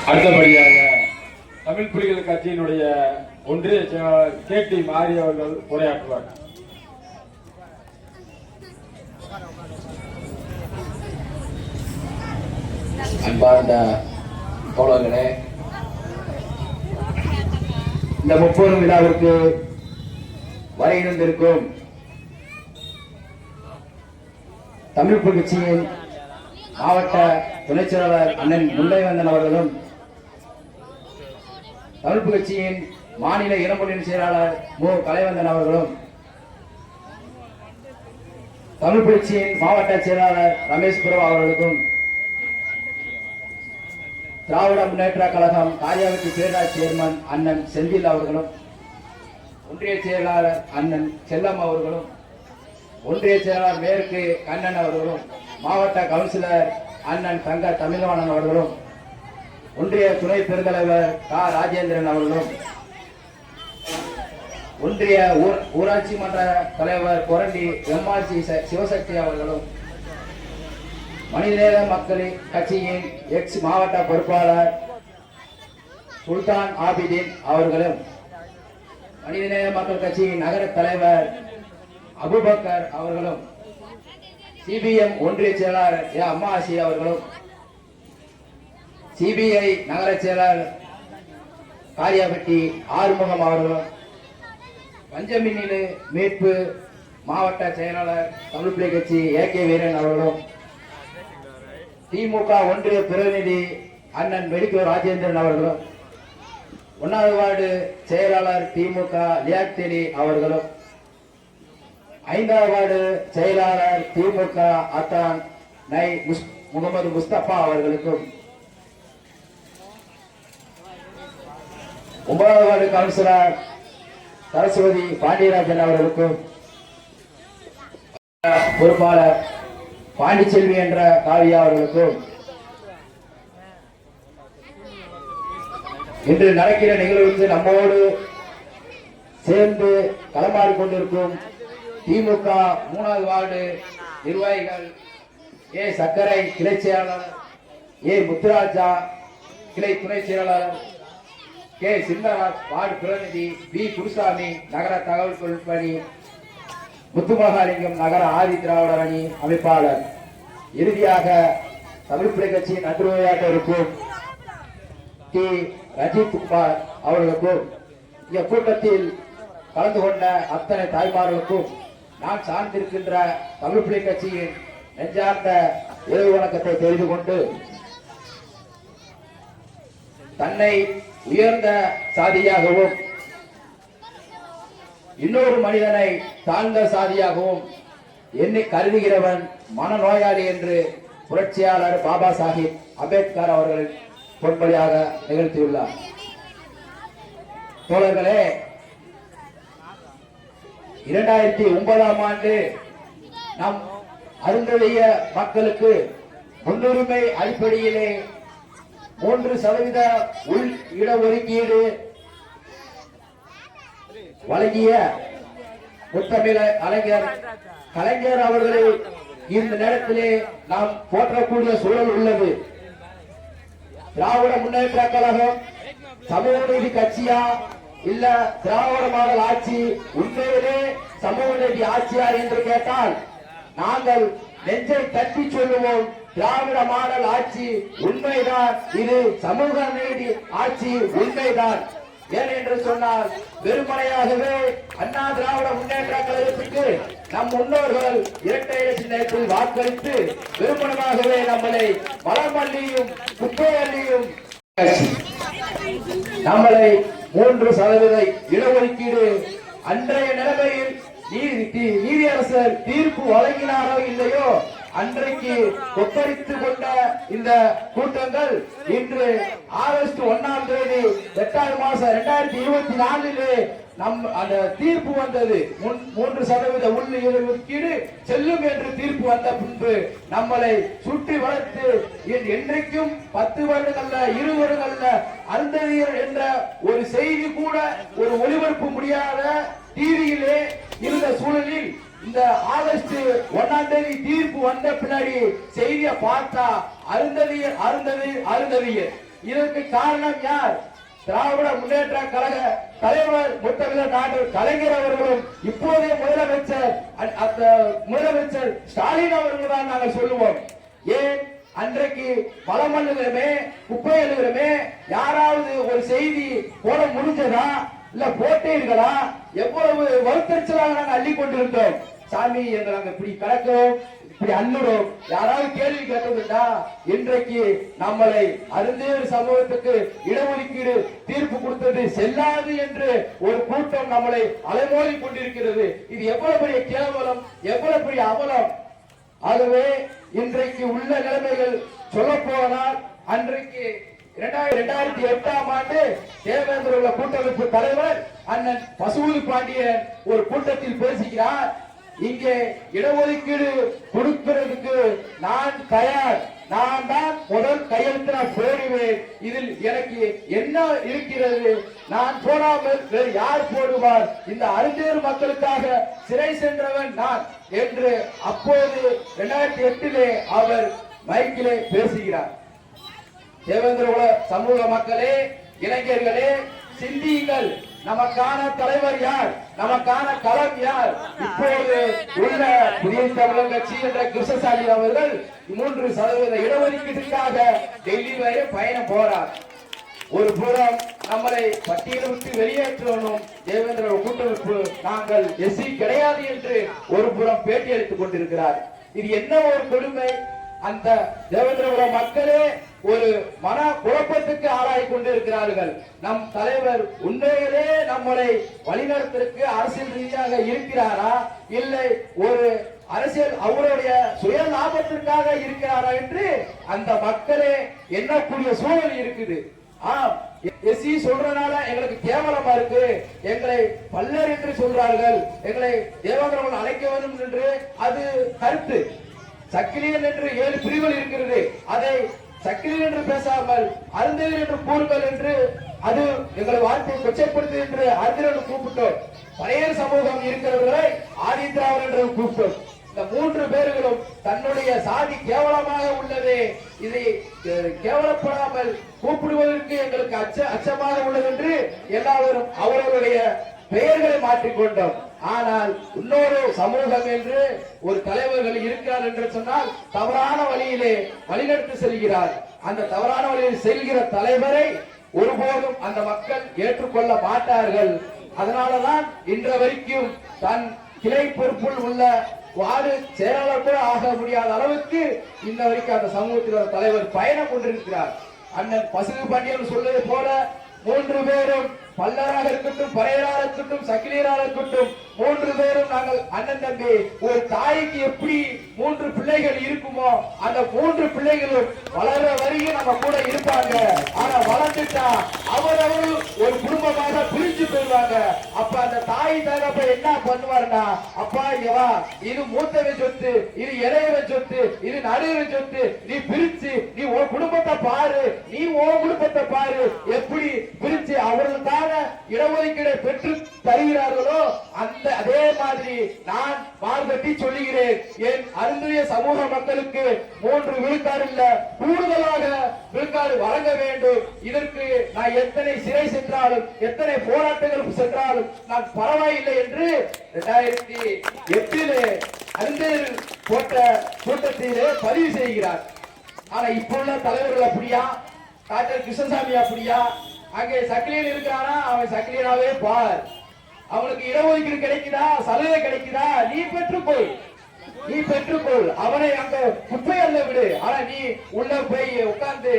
அடுத்தபடியாக தமிழ் புலிகள் கட்சியினுடைய ஒன்றிய செயலாளர் KT மாரி அவர்கள் உரையாற்றுவார். அன்பார்ந்த தோழர்களே, இந்த முப்பெரும் விழாவிற்கு வருகின்றிருக்கும் தமிழ் புலிகள் கட்சியின் மாவட்ட துணைச் செயலாளர் அண்ணன் முல்லைவேந்தன் அவர்களும், தமிழ் புலிகள் கட்சியின் மாநில இளம்பொழியின் செயலாளர் மு. கலைவேந்தன் அவர்களும், தமிழ் புலிகள் கட்சியின் மாவட்ட செயலாளர் ரமேஷ் பிரபு அவர்களுக்கும், திராவிட முன்னேற்ற கழகம் காரியாவட்டி பேரூராட்சி சேர்மன் அண்ணன் செந்தில் அவர்களும், ஒன்றிய செயலாளர் அண்ணன் செல்லம் அவர்களும், ஒன்றிய செயலாளர் மேற்கு கண்ணன் அவர்களும், மாவட்ட கவுன்சிலர் அண்ணன் தங்க தமிழ்வாணன் அவர்களும், ஒன்றிய துணை பெருந்தலைவர் ராஜேந்திரன் அவர்களும், ஒன்றிய ஊராட்சி மன்ற தலைவர் கொரண்டி MRC சிவசக்தி அவர்களும், மனிதநேய மக்கள் கட்சியின் எக்ஸ் மாவட்ட பொறுப்பாளர் சுல்தான் ஆபிதீன் அவர்களும், மனிதநேய மக்கள் கட்சியின் நகர தலைவர் அபுபக்கர் அவர்களும், CBM ஒன்றிய செயலாளர் அம்மாசி அவர்களும், CBI நகர செயலாளர் காரியாபட்டி ஆறுமுகம் அவர்களும், பஞ்சமின் மீட்பு மாவட்ட செயலாளர் தமிழ் புலிகள் கட்சி AK வீரன் அவர்களும், திமுக ஒன்றிய பிரதிநிதி அண்ணன் மெடிக்கல் ராஜேந்திரன் அவர்களும், 1வது வார்டு செயலாளர் திமுக லியாக்தேனி அவர்களும், 5வது வார்டு செயலாளர் திமுக அத்தான் நை முகமது முஸ்தபா அவர்களுக்கும், 9வது வார்டு கவுன்சிலர் சரஸ்வதி பாண்டியராஜன் அவர்களுக்கும், பொறுப்பாளர் பாண்டிச்செல்வி என்ற காவியா அவர்களுக்கும், இன்று நடக்கிற நிகழ்வுக்கு நம்மோடு சேர்ந்து களமாடிக் கொண்டிருக்கும் திமுக 3வது வார்டு நிர்வாகிகள் சக்கரை கிளை செயலாளர் முத்துராஜா கிளை துணை செயலாளர் சின்னராஜ் வார்டு பிரதிநிதி B குருசாமி நகர தகவல் தொழில்பணி முத்துமகாலிங்கம் நகர ஆதி திராவிடர் அணி அமைப்பாளர், இறுதியாக தமிழ் புலிகள் கட்சியின் நன்றியாக இருக்கும் T ரஜித் குமார் அவர்களுக்கும், இந்த கூட்டத்தில் கலந்து கொண்ட அத்தனை தாய்மார்களுக்கும் நான் சார்ந்திருக்கின்ற தமிழ் புலிகள் கட்சியின் நெஞ்சார்ந்த இரவு வணக்கத்தை தெரிந்து கொண்டு, தன்னை உயர்ந்த சாதியாகவும் இன்னொரு மனிதனை தாழ்ந்த சாதியாகவும் என்னை கருதுகிறவன் மனநோயாளி என்று புரட்சியாளர் பாபா சாஹிப் அம்பேத்கர் அவர்கள் பொன்படியாக நிகழ்த்தியுள்ளார். தோழர்களே, 2009ஆம் ஆண்டு நம் அருந்ததிய மக்களுக்கு முன்னுரிமை அடிப்படையிலே 3% உள் இடஒதுக்கீடு வழங்கிய முத்தமிழ கலைஞர் அவர்களை இந்த நேரத்திலே நாம் போற்றக்கூடிய சூழல் உள்ளது. திராவிட முன்னேற்ற கழகம் சமூக நீதி கட்சியா இல்ல திராவிட மாடல் ஆட்சி உண்மையிலே சமூக நீதி ஆட்சியா என்று கேட்டால் நாங்கள் நெஞ்சை தட்டி சொல்லுவோம், திராவிட மாடல் ஆட்சி உண்மைதான், இது சமூக நீதி ஆட்சி உண்மைதான். ஏன் என்று சொன்னால் வெறுமனையாகவே அண்ணா திராவிட முன்னேற்ற கழகத்துக்கு நம் முன்னோர்கள் இரட்டை இலை சின்னத்தில் வாக்களித்து வெறுமனமாகவே நம்மளை மலமல்லியும் குப்பையல்லியும் நம்மளை 3% இடஒதுக்கீடு அன்றைய நிலைமையில் நீதியரசர் தீர்ப்பு வழங்கினாரோ இல்லையோ அன்றைக்கு கொப்பரித்துக் கொண்ட இந்த கூட்டங்கள் இன்று ஆகஸ்ட் 1ஆம் தேதி 8வது மாசம் 2024 நம் அந்த தீர்ப்பு வந்தது. 3% உள் இடஒதுக்கீடு செல்லும் என்று தீர்ப்பு வந்த பின்பு நம்மளை சுற்றி வளர்த்து என்றைக்கும் 10 வருடங்கள்ல 20 வருடங்கள்ல அருந்ததியர் என்ற ஒரு செய்தி கூட ஒரு ஒளிபரப்பு முடியாத டிவியிலே இருந்த சூழலில் இந்த ஆகஸ்ட் 1ஆம் தேதி தீர்ப்பு வந்த பின்னாடி செய்தியை பார்த்தா அருந்ததியர் இதற்கு காரணம் யார்? திராவிட முன்னேற்ற கழக தலைவர் முத்தமிழர் டாக்டர் கலைஞர் அவர்களும் இப்போதைய முதலமைச்சர் ஸ்டாலின் அவர்கள் தான் நாங்கள் சொல்லுவோம். ஏன் அன்றைக்கு பலம் எழுதுகிறமே, குப்பை எழுதுகிறமே, யாராவது ஒரு செய்தி போட முடிஞ்சதா இல்ல போட்டீர்களா? எவ்வளவு வருத்தறிச்சலாக நாங்கள் அள்ளி கொண்டிருந்தோம். சாமி என்று நாங்கள் இப்படி கலக்கிறோம், இப்படி அள்ளுறோம். யாராவது கேள்வி கேட்டதுண்டா? இன்றைக்கு நம்மளை அருந்தேறு சமூகத்துக்கு இடஒதுக்கீடு தீர்ப்பு கொடுத்தது செல்லாது என்று ஒரு கூட்டம் நம்மளை அலைமோதி கொண்டிருக்கிறது. இது எவ்வளவு பெரிய கேவலம், எவ்வளவு பெரிய அவலம். ஆகவே இன்றைக்கு உள்ள நிலைமைகள் சொல்ல போனால், அன்றைக்கு 2008ஆம் ஆண்டு தேவேந்திர உள்ள கூட்டமைப்பு தலைவர் அண்ணன் பசுபதி பாண்டியன் ஒரு கூட்டத்தில் பேசுகிறார். இங்கே இடஒதுக்கீடு கொடுக்கிறதுக்கு நான் தயார், நான் தான் முதல் கையெழுத்து நான் போடுவேன். இதில் எனக்கு என்ன இருக்கிறது? நான் போடாமல் வேறு யார் போடுவார்? இந்த அருந்தேறு மக்களுக்காக சிறை சென்றவன் நான் என்று அப்போது 2008 அவர் மைக்கிலே பேசுகிறார். தேவேந்திர குல சமூக மக்களே, இளைஞர்களே, சிந்தியுங்கள். நமக்கான தலைவர் யார்? நமக்கான களம் யார்? இப்போது உள்ள புதிய தமிழர் கட்சி என்ற கிருஷ்ணசாமி அவர்கள் 3% இடஒதுக்கீட்டுக்காக டெல்லி வரை பயணம் போறார். ஒரு புறம் நம்மளை பட்டியலை விட்டு வெளியேற்றணும், தேவேந்திர கூட்டமைப்பு நாங்கள் எஸ்சி கிடையாது என்று ஒரு புறம் பேட்டி அளித்துக் கொண்டிருக்கிறார். இது என்ன ஒரு கொடுமை! அந்த தேவேந்திர மக்களே ஒரு மன குழப்பத்துக்கு ஆளாய் கொண்டிருக்கிறார்கள். நம் தலைவர் உண்மையிலே நம்மளை வழிநடத்திற்கு அரசியல் ரீதியாக இருக்கிறாரா, இல்லை ஒரு அரசியல் அவருடைய சுய லாபத்திற்காக இருக்கிறாரா என்று அந்த மக்களே எண்ணக்கூடிய சூழல் இருக்குது. ஆம், எஸ்சி சொல்றதுனால எங்களுக்கு கேவலமா இருக்கு, எங்களை பல்லர் என்று சொல்றார்கள், எங்களை தேவேந்திரன் அழைக்க வேண்டும் என்று அது கருத்து. சக்கிலியன் என்று 7 பிரிவுகள் இருக்கிறது. அதை சக்கிலியன் என்று பேசாமல் அருந்தேர் என்று கூறுங்கள் என்று அது எங்களை வார்த்தையை கொச்சைப்படுத்து என்று அருந்தேர் கூப்பிட்டோம். பழையர் சமூகம் இருக்கிறவர்களை ஆதித்ராவர் என்று கூப்பிட்டோம். இந்த 3 பேர்களும் தன்னுடைய சாதி கேவலமாக உள்ளது, இதை கேவலப்படாமல் கூப்பிடுவதற்கு எங்களுக்கு அச்சமாக உள்ளது என்று எல்லாரும் அவர்களுடைய பெயர்களை மாற்றிக்கொண்டோம். ஆனால் இன்னொரு சமூகம் என்று ஒரு தலைவர்கள் இருக்கிறார் என்று சொன்னால் தவறான வழியிலே வழிநடத்தி செல்கிறார். அந்த தவறான வழியில் செல்கிற தலைவரை ஒருபோதும் அந்த மக்கள் ஏற்றுக்கொள்ள மாட்டார்கள். அதனாலதான் இன்ற வரைக்கும் தன் கிளை பொறுப்பில் உள்ள வார்டு செயலாளர் கூட ஆக முடியாத அளவுக்கு இன்ன வரைக்கும் அந்த சமூகத்தில் தலைவர் பயணம் கொண்டிருக்கிறார். அண்ணன் பசுபதி பாண்டியன் சொல்வது போல 3 பேரும் பல்லராக இருக்கட்டும், பறையராக இருக்கட்டும், சக்கிலியராக இருக்கட்டும், 3 பேரும் நாங்கள் அண்ணன் தம்பி. ஒரு தாய்க்கு எப்படி 3 பிள்ளைகள் இருக்குமோ அந்த 3 பிள்ளைகளும் வளர்ற வரையும் நம்ம கூட இருப்பாங்க. ஆனா வளர்ந்துட்டா அவரவர்கள் ஒரு குடும்பமாக பிரிஞ்சு போயிடுவாங்க. அப்ப அந்த தாய் தகப்ப என்ன பண்ணுவாருன்னா, அப்பா இங்க வா, இது மூத்தவன் சொத்து, இது இளையவன் சொத்து, இது நடுவன் சொத்து, நீ பிரிச்சு நீ உன் குடும்பத்தை பாரு, நீ உன் குடும்பத்தை பாரு, எப்படி பிரிச்சு அவர்கள் தான் இடஒதுக்கீடு பெற்று தருகிறார்களோ அதே மாதிரி நான் மார்கட்டி சொல்லுகிறேன். என் அருந்திய சமூக மக்களுக்கு 3 விழுக்காடு இல்ல, கூடுதலாக விழுக்காடு வழங்க வேண்டும். இதற்கு நான் எத்தனை சிறை சென்றாலும் எத்தனை போராட்டங்களுக்கு சென்றாலும் நான் பரவாயில்லை என்று 2008 அருந்தேர் போட்ட கூட்டத்திலே பதிவு செய்கிறார். ஆனா இப்ப உள்ள தலைவர்கள் அப்படியா? டாக்டர் கிருஷ்ணசாமி அப்படியா? அங்கே சக்கிலியன் இருக்கிறானா, அவன் சக்கிலியனாவே பார். அவனுக்கு இடஒதுக்கீடு கிடைக்குதா, சலுகை கிடைக்குதா, நீ பெற்றுக்கொள். அவனை அங்க குப்பையல்ல விடு. ஆனா நீ உள்ள போய் உட்கார்ந்து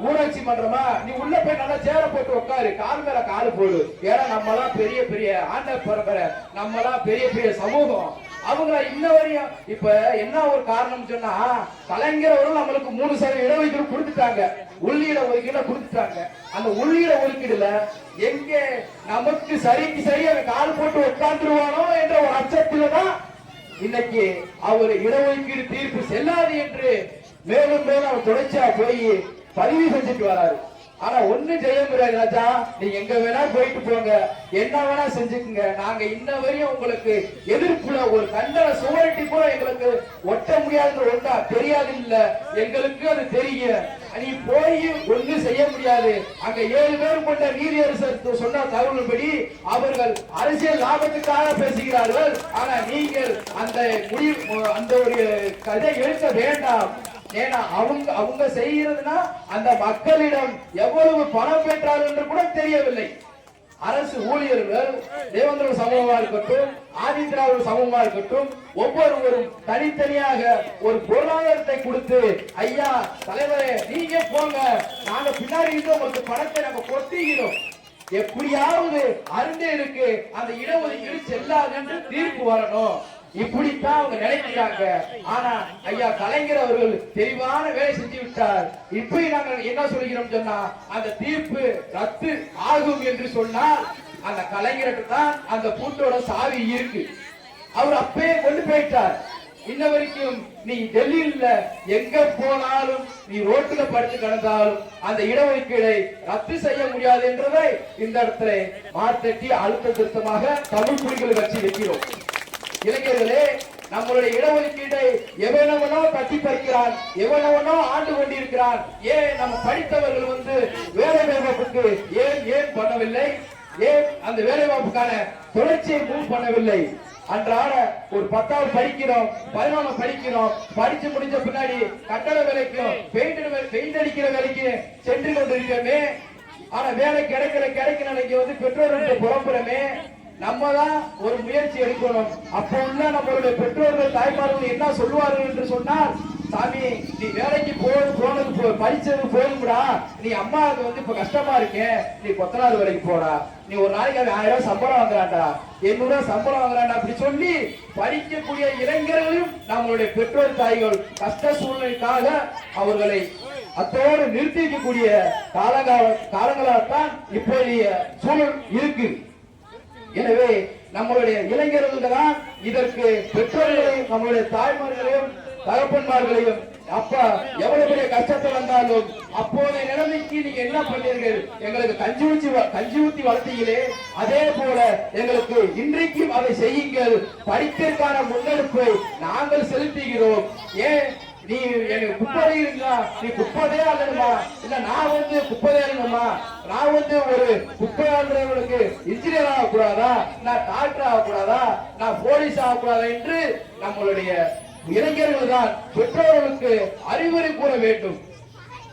ஊராட்சி மன்றமா, நீ உள்ள போய் நல்லா சேர போட்டு உட்காரு, கால் மேல காலு போடு. ஏன்னா நம்மளாம் பெரிய பெரிய ஆண்ட பரம்பரை, நம்மளாம் பெரிய பெரிய சமூகம். அவங்க இன்ன வரையும் இப்ப என்ன ஒரு காரணம் சொன்னா, கலைஞர் நம்மளுக்கு 3% இடஒதுக்கீடு கொடுத்துட்டாங்க, உள்ளீட ஒதுக்கீடு கொடுத்துட்டாங்க. அந்த உள்ளீட ஒதுக்கீடுல எங்க நமக்கு சரிக்கு சரி கால் போட்டு உட்கார்ந்துருவானோ என்ற ஒரு அச்சத்துலதான் இன்னைக்கு அவர் இடஒதுக்கீடு தீர்ப்பு செல்லாது என்று மேலும் மேலும் அவர் தொடர்ச்சியா போய் பதிவு செஞ்சுட்டு வராரு. ஆனா ஒண்ணு செய்ய முடியாது ராஜா, நீங்க எங்க வேணா போயிட்டு போங்க, என்ன வேணா செஞ்சுக்குங்க, நாங்க இன்ன வரையும் உங்களுக்கு எதிர்ப்புல ஒரு கண்டன சுவரட்டி கூட எங்களுக்கு ஒட்ட முடியாதுன்னு ஒன்றா தெரியாது இல்ல, எங்களுக்கு அது தெரியும். நீ போய் ஒண்ணும் செய்ய முடியாது. அங்க 7 பேர் கொண்ட நீதியரசர் சொன்ன தகவலின்படி அவர்கள் அரசியல் லாபத்துக்காக பேசுகிறார்கள். ஆனா நீங்கள் அந்த முடிவு அந்த ஒரு கதை எடுக்க வேண்டாம். ஏன்னா அவங்க செய்கிறதுனா அந்த மக்களிடம் எவ்வளவு பணம் பெற்றார்கள் என்று கூட தெரியவில்லை. அரசு ஊழியர்கள் தேவேந்திர சமூகமா இருக்கட்டும், ஆதித்யநாத சமூகமா இருக்கட்டும், ஒவ்வொருவரும் தனித்தனியாக ஒரு பொருளாதாரத்தை கொடுத்து, ஐயா தலைவரே நீங்க போங்க, நாங்க பின்னாடி இருந்து உங்களுக்கு பணத்தை நாங்க கொட்டிக்கிறோம், எப்படியாவது அருந்தேருக்கு அந்த இடஒதுக்கீடு செல்லாது என்று தீர்ப்பு வரணும். இப்படித்தான் அவங்க நினைக்கிறாங்க. ஆனா ஐயா கலைஞர் அவர்கள் தெளிவான வேலை செஞ்சு விட்டார். இப்ப நாங்கள் என்ன சொல்கிறோம் சொன்னா, அந்த தீர்ப்பு ரத்து ஆகும் என்று சொன்னால் அந்த கலைஞருக்கு தான் அந்த பூட்டோட சாவி இருக்கு. அவர் அப்பயே கொண்டு போயிட்டார். இன்ன வரைக்கும் நீ டெல்லியில எங்க போனாலும், நீ ரோட்டுல படுத்து கிடந்தாலும் அந்த இடஒதுக்கீடை ரத்து செய்ய முடியாது என்றதை இந்த இடத்துல மார்த்தட்டி அழுத்த திருத்தமாக தமிழ் புலிகள் கட்சி வைக்கிறோம். இளைஞர்களே, நம்மளுடைய இடஒதுக்கீட்டை எவனவனோ தட்டி பறிக்கிறான், எவனவனோ ஆண்டு கொண்டிருக்கிறான். ஏன் நம்ம படித்தவர்கள் வேலை வாய்ப்புக்கு ஏன் பண்ணவில்லை? ஏன் அந்த வேலை வாய்ப்புக்கான தொடர்ச்சியை பண்ணவில்லை? அன்றாட ஒரு 10வது படிக்கிறோம், 11 படிக்கிறோம், படிச்சு முடிஞ்ச பின்னாடி கட்டட வேலைக்கும் பெயிண்ட் அடிக்கிற வேலைக்கு சென்று கொண்டிருக்கோமே. ஆனா வேலை கிடைக்கல நினைக்க பெற்றோர்கள் புறப்புறமே. நம்ம தான் ஒரு முயற்சி எடுக்கணும். அப்ப உள்ள நம்மளுடைய பெற்றோர்கள் தாய்மார்கள் என்ன சொல்லுவார்கள் என்று சொன்னால், சாமி நீ வேலைக்கு போனது படிச்சது போதும்டா, நீ அம்மாவுக்கு இப்ப கஷ்டமா இருக்கேன், நீ கொத்தனார் வேலைக்கு போடா, நீ ஒரு நாளைக்கு 1000 சம்பளம் வாங்குறான்டா, 800 சம்பளம் வாங்குறான்டா அப்படி சொல்லி படிக்கக்கூடிய இளைஞர்களையும் நம்மளுடைய பெற்றோர் தாய்கள் கஷ்ட சூழ்நிலைக்காக அவர்களை அத்தோடு நிறுத்திக்கக்கூடிய காலங்களால்தான் இப்போதைய சூழல் இருக்கு. எனவே நம்மளுடைய இளைஞர்கள் தான் இதற்கு பெற்றோர்களையும் நம்மளுடைய தாய்மார்களையும் தகப்பன்மார்களையும் அப்பா எவ்வளவு பெரிய கஷ்டத்தை வந்தாலும் அப்போதைய நிலைமைக்கு நீங்க என்ன பண்ணீர்கள், எங்களுக்கு கஞ்சி ஊத்தி வளர்த்தீங்களே, அதே போல எங்களுக்கு இன்றைக்கும் அதை செய்யுங்கள். படிப்பிற்கான முன்னெடுப்பை நாங்கள் செலுத்துகிறோம். ஏன் நீ எனக்கு குப்பதை இருந்தா நீ குப்பதே ஆகணுமா, இல்ல நான் குப்பதே ஆகணுமா, நான் ஒரு குப்பை ஆளுநர்களுக்கு இன்ஜினியர் ஆகக்கூடாதா, நான் டாக்டர் ஆகக்கூடாதா, நான் போலீஸ் ஆகக்கூடாதா என்று நம்மளுடைய இளைஞர்கள் தான் பெற்றோர்களுக்கு அறிவுரை கூற வேண்டும்.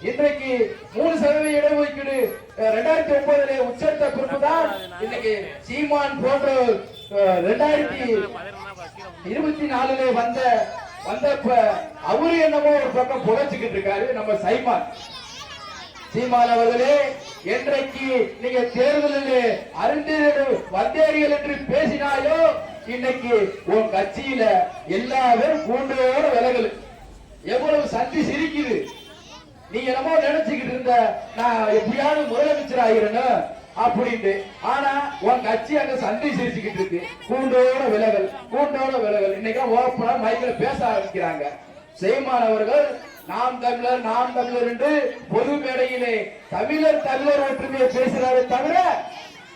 இன்றைக்கு 3% இடஒதுக்கீடு 2009 உச்சரித்த பிறகுதான் இன்னைக்கு சீமான் போன்ற 2024 வந்தப்ப அவரு என்னமோ ஒரு பக்கம் புகழ்ச்சிக்கிட்டு இருக்காரு நம்ம சீமான் அவர்களே. என்றைக்கு நீங்க தேர்தலில் அறிஞர்கள் வந்தேறியல் என்று பேசினாயோ, இன்னைக்கு உன் கட்சியில எல்லாரும் கூண்டோட விலகல் எவ்வளவு சந்தி சிரிக்குது. நீங்க என்னமோ நினைச்சுக்கிட்டு இருந்த நான் எப்படியாவது முதலமைச்சர் ஆகிறேன்னு அப்படின்ட்டு. ஆனா உன் கட்சி அங்க சந்தி சிரிச்சுக்கிட்டு இருக்கு. கூண்டோட விலகல். இன்னைக்கு ஓப்பனா மைக்கில் பேச ஆரம்பிக்கிறாங்க. சீமான் அவர்கள் நாம் தமிழர் என்று பொது மேடையிலே தமிழர் ஒற்றுமையை பேசுறாரு தவிர,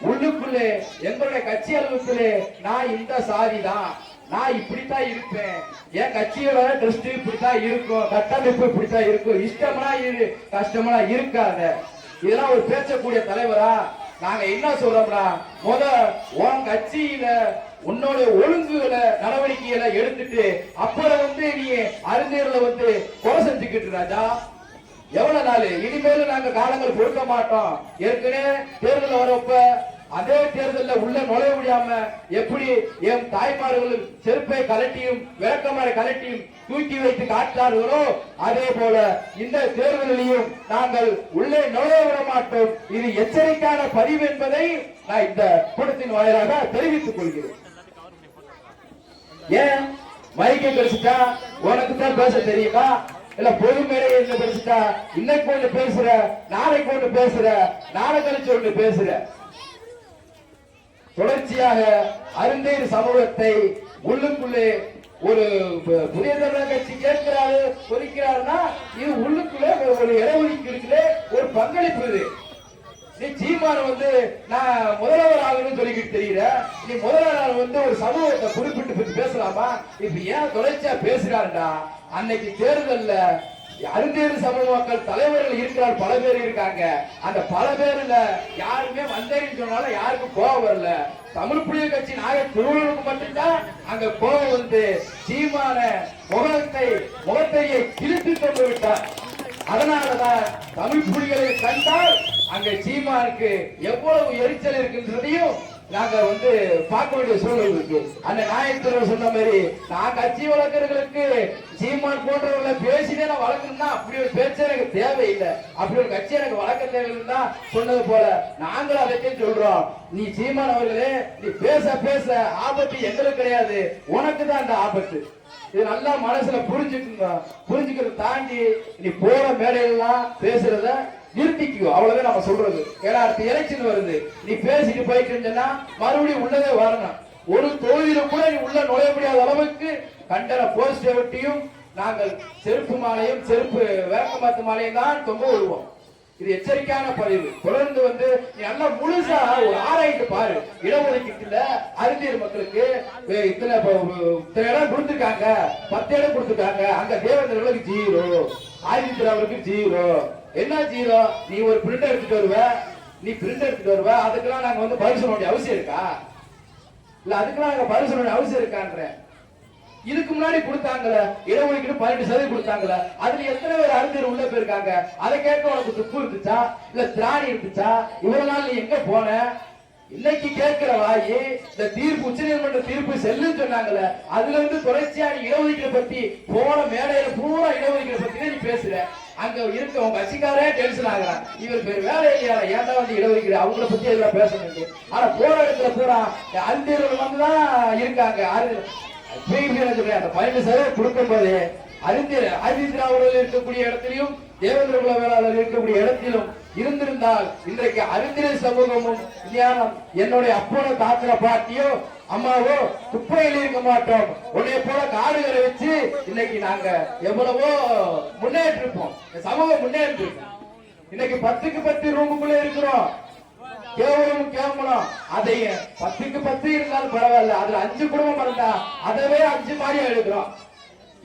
உள்ளுக்குள்ளே எங்களுடைய கட்சி அலுவலகத்திலே நான் இந்த சாதி தான், நான் இப்படித்தான் இருப்பேன், என் கட்சியோட ட்ரஸ்ட் இப்படித்தான் இருக்கும், கட்டமைப்பு இப்படித்தான் இருக்கும், இஷ்டமா கஷ்டமா இருக்காத, இதெல்லாம் ஒரு பேசக்கூடிய தலைவரா? நாங்க என்ன சொல்றோம்னா, உன் கட்சியில உன்னோட ஒழுங்குகளை நடவடிக்கைகளை எடுத்துட்டு அப்புறம் நீ அறிஞர்களை கொலை செஞ்சுக்கிட்டு ராஜா. எவ்வளவு நாள் இனிமேலும் நாங்க காலங்கள் கொடுக்க மாட்டோம். ஏற்கனவே தேர்தல் வரப்ப அதே தேர்தலில் உள்ள நுழைய முடியாம எப்படி என் தாய்மார்கள் செருப்பை கலட்டியும் விளக்கமாற கலட்டியும் தூக்கி வைத்து காட்டார்களோ, அதே போல இந்த தேர்தலையும் நாங்கள் உள்ளே நுழைய விட மாட்டோம். இது எச்சரிக்கையான பதிவு என்பதை நான் இந்த கூட்டத்தின் வாயிலாக தெரிவித்துக் கொள்கிறேன். ஏன் மைக்கை பேசிட்டா உனக்கு தான் பேச தெரியுமா, இல்ல பொது மேடையை பேசிட்டா இன்னைக்கு ஒண்ணு பேசுற, நாளைக்கு ஒண்ணு பேசுற, நாளை கழிச்சு ஒண்ணு பேசுற. தொடர்ச்சியாக அருந்தேறு சமூகத்தை உள்ளுக்குள்ளே ஒரு புதிய தமிழக கட்சி கேட்கிறாரு ஒதுக்கிறாருன்னா, இது உள்ளுக்குள்ளே ஒரு இடஒதுக்கீடுகளே ஒரு பங்களிப்பு. இது நீ சீமான் நான் முதல்வர் ஆகணும்னு சொல்லிக்கிட்டு தெரியல, நீ முதல்வர் ஒரு சமூகத்தை குறிப்பிட்டு பேசலாமா? இப்ப ஏன் தொடர்ச்சியா பேசுறாருடா? அன்னைக்கு தேர்தல்ல அருந்தேறு சமூக மக்கள் தலைவர்கள் இருக்கிறார், பல பேர் இருக்காங்க. அந்த பல பேர்ல யாருமே வந்தேன்னு சொன்னாலும் யாருக்கும் கோபம் வரல. தமிழ் புலிகள் கட்சி நாயகர் திருவள்ளுவருக்கு மட்டும்தான் அங்க கோபம் வந்து சீமான முகத்தையை கிழித்து கொண்டு விட்டார். அதனாலதான் தமிழ் புலிகளை கண்டால் அங்க சீமானுக்கு எவ்வளவு எரிச்சல் இருக்கின்றதையும் நாங்க வந்து பார்க்க வேண்டிய சூழல் இருக்கு. அந்த நாயகர் சொன்ன மாதிரி நான் கட்சி வழக்கர்களுக்கு சீமான் போன்றவர்களை பேசினே நான் வளர்க்கணும்னா அப்படி ஒரு பேச்சு எனக்கு தேவையில்லை, அப்படி ஒரு கட்சி எனக்கு வளர்க்க தேவையில்லைன்னா சொன்னது போல நாங்களும் அதைக்கே சொல்றோம். நீ சீமான் அவர்களே, நீ பேச பேச ஆபத்து எங்களுக்கு கிடையாது, உனக்கு தான் அந்த ஆபத்து. இது நல்லா மனசுல புரிஞ்சுக்குங்க. புரிஞ்சுக்கிறத தாண்டி நீ போற மேடையெல்லாம் பேசுறத நிறுத்திக்கோ, அவ்வளவுதான் நம்ம சொல்றது. ஏன்னா அடுத்த எலெக்ஷன் வருது, நீ பேசிட்டு போயிட்டு இருந்தா மறுபடியும் உள்ளதே வரணும். ஒரு தொகுதியில கூட நீ உள்ள நுழைய முடியாத அளவுக்கு கண்டன போஸ்டர் ஒட்டியும் நாங்கள் செருப்பு மாலையும் செருப்பு வேப்பமாத்து மாலையும் தான் தொங்க விடுவோம். இது எச்சரிக்கையான பதிவு. தொடர்ந்து வந்து நீ நல்லா முழுசா ஒரு ஆராய்ந்து பாரு. இடஒதுக்கீட்டுல அறிஞர் மக்களுக்கு இத்தனை இடம் கொடுத்துருக்காங்க, 10 இடம் கொடுத்துருக்காங்க. அங்க தேவேந்திரர்களுக்கு 0, ஆதித்யர் அவருக்கு 0. என்ன 0? நீ ஒரு பிரிண்ட் எடுத்துட்டு வருவ, அதுக்கெல்லாம் நாங்க வந்து பதில் சொல்ல வேண்டிய அவசியம் இருக்கா? இல்ல அதுக்கெல்லாம் நாங்க பதில் சொல்ல வேண்டிய அவசியம் இருக்கான்ற. இதுக்கு முன்னாடி கொடுத்தாங்கல இடஒதுக்கீடு 18% கொடுத்தாங்கல, அதுல எத்தனை பேர் அறிஞர் உள்ள போயிருக்காங்க? அதை கேட்க உனக்கு துப்பு இருந்துச்சா, இல்ல திராணி இருந்துச்சா? இவ்வளவு நாள் நீ எங்க போன? இன்னைக்கு கேட்கிற வாயி இந்த தீர்ப்பு, உச்ச நீதிமன்ற தீர்ப்பு செல்லுன்னு சொன்னாங்கல்ல, அதுல இருந்து தொடர்ச்சியா நீ இடஒதுக்கீடு பத்தி போன மேடையில பூரா இடஒதுக்கீடு பத்தி நீ பேசுற. அங்க இருக்க உங்க கட்சிக்காரே டென்ஷன் ஆகுறான், இவர் பேர் வேலை இல்லையா, ஏன்டா வந்து இடஒதுக்கீடு அவங்கள பத்தி எல்லாம் பேசணும். ஆனா போற இடத்துல பூரா அறிஞர்கள் வந்துதான் இருக்காங்க. அந்த 18% கொடுக்கும் போது அறிஞர் அவர்கள் இருக்கக்கூடிய இடத்திலும் தேவேந்திர குல வேளாளர் இருக்கக்கூடிய இடத்திலும் இருந்திருந்தால் இன்றைக்கு அறிஞர் சமூகமும் என்னுடைய அப்போன தாத்திர பாட்டியோ அம்மாவோ குப்பையில் இருக்க மாட்டோம். உன்னைய போல காடுகளை வச்சு இன்னைக்கு நாங்க எவ்வளவோ முன்னேற்றிருப்போம், சமூகம் முன்னேற்றிருப்போம். இன்னைக்கு 10க்கு 10 ரூமுக்குள்ள இருக்கிறோம். கேவலம் அதை 10க்கு 10 இருந்தாலும் பரவாயில்ல, அதுல 5 குடும்பம் இருந்தா அதவே 5 மாதிரி எடுக்கிறோம்.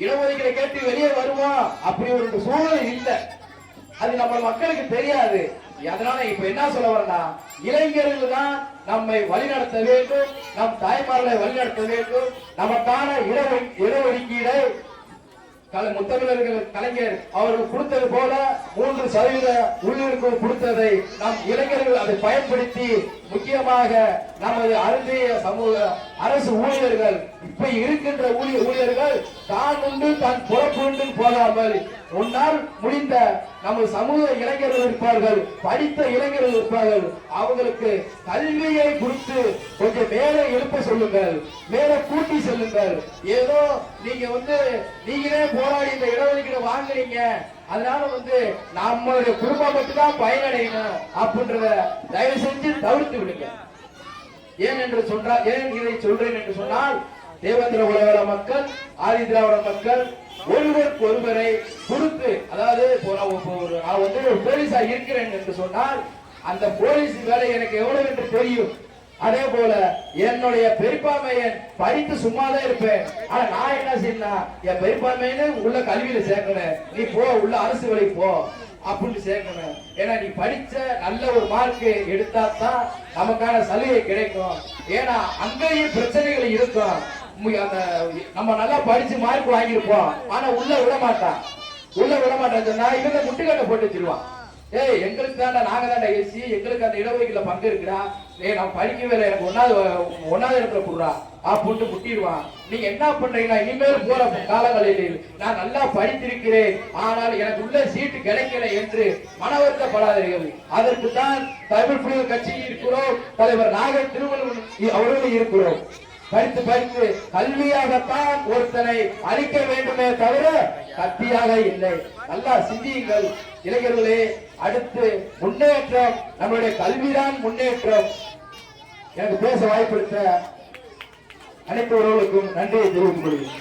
இடஒதுக்கீடு கேட்டு வெளியே வருவோம், அப்படி ஒரு சூழல் இல்லை. அது நம்ம மக்களுக்கு தெரியாது. அதனால இப்ப என்ன சொல்ல வரேன்னா, இளைஞர்கள் தான் நம்மை வழிநடத்த வேண்டும், நம் தாய்மார்களை வழிநடத்த வேண்டும். நமக்கான இடஒதுக்கீடை முத்தமிழர்கள் கலைஞர் அவர்கள் கொடுத்தது போல 3% உள்ளிருப்பு கொடுத்ததை நம் இளைஞர்கள் அதை பயன்படுத்தி முக்கியமாக நமது அருந்தைய சமூக அரசு ஊழியர்கள், இப்ப இருக்கின்ற ஊழியர்கள் தான் உண்டு தன் பொறுப்பு உண்டு போகாமல் உன்னால் முடிந்த நமது சமூக இளைஞர்கள் இருப்பார்கள், படித்த இளைஞர்கள் இருப்பார்கள், அவங்களுக்கு கல்வியை கொடுத்து கொஞ்சம் மேலே எழுப்ப சொல்லுங்கள், மேலே கூட்டி செல்லுங்கள். ஏதோ நீங்க வந்து நீங்களே போராடி இந்த இடஒதுக்கீடு வாங்குறீங்க, அதனால வந்து நம்மளுடைய குடும்பம் மட்டும்தான் பயனடையணும் அப்படின்றத தயவு செஞ்சு தவிர்த்து விடுங்க. ஏன் இதை சொல்றேன் என்று சொன்னால், தேவேந்திர குல மக்கள், ஆதி திராவிட மக்கள் ஒருவருக்கு ஒருவரை கொடுத்து, அதாவது நான் வந்து போலீஸா இருக்கிறேன் என்று சொன்னால் அந்த போலீஸ் வேலை எனக்கு எவ்வளவு என்று தெரியும். அதே போல என்னுடைய பெரியப்பாமையன் படித்து சும்மாதான் இருப்பேன். ஆனா நான் என்ன செய்யணும், என் பெரியப்பாமையனு உள்ள கல்வியில சேர்க்கணும், நீ போ உள்ள அரசு வேலைக்கு போ அப்படின்னு சேர்க்கணும். ஏன்னா நீ படிச்ச நல்ல ஒரு மார்க் எடுத்தா தான் நமக்கான சலுகை கிடைக்கும். ஏன்னா அங்கேயும் பிரச்சனைகள் இருக்கும். நம்ம நல்லா படிச்சு மார்க் வாங்கியிருப்போம், ஆனா உள்ள விட மாட்டான் சொன்னா இவங்க முட்டுக்கட்டை போட்டு வச்சிருவான். எங்களுக்கு தாண்டா, நாங்க தாண்டா ஏசி, எங்களுக்கு அந்த இடஒதுக்கீடுல பங்கு இருக்குடா, நான் படிக்கவே இல்லை, எனக்கு ஒன்னாவது இடத்துல கொடுறா அப்படின்ட்டு முட்டிடுவான். நீங்க என்ன பண்றீங்கன்னா, இனிமேல் போற காலங்களில் நான் நல்லா படித்திருக்கிறேன், ஆனால் எனக்கு உள்ள சீட்டு கிடைக்கல என்று மனவருத்தப்படாதீர்கள். அதற்கு தான் தமிழ் புலிகள் கட்சி இருக்கிறோம், தலைவர் நாகர் திருவள்ளுவர் அவர்களும் இருக்கிறோம். படித்து கல்வியாகத்தான் ஒருத்தனை அழிக்க வேண்டுமே தவிர கத்தியாக இல்லை. நல்லா சிந்தியுங்கள் இளைஞர்களே. அடுத்து முன்னேற்றம், நம்மளுடைய கல்விதான் முன்னேற்றம். எனக்கு பேச வாய்ப்பளித்த அனைத்து உறவுகளுக்கும் நன்றியை தெரிவித்துக் கொள்கிறேன்.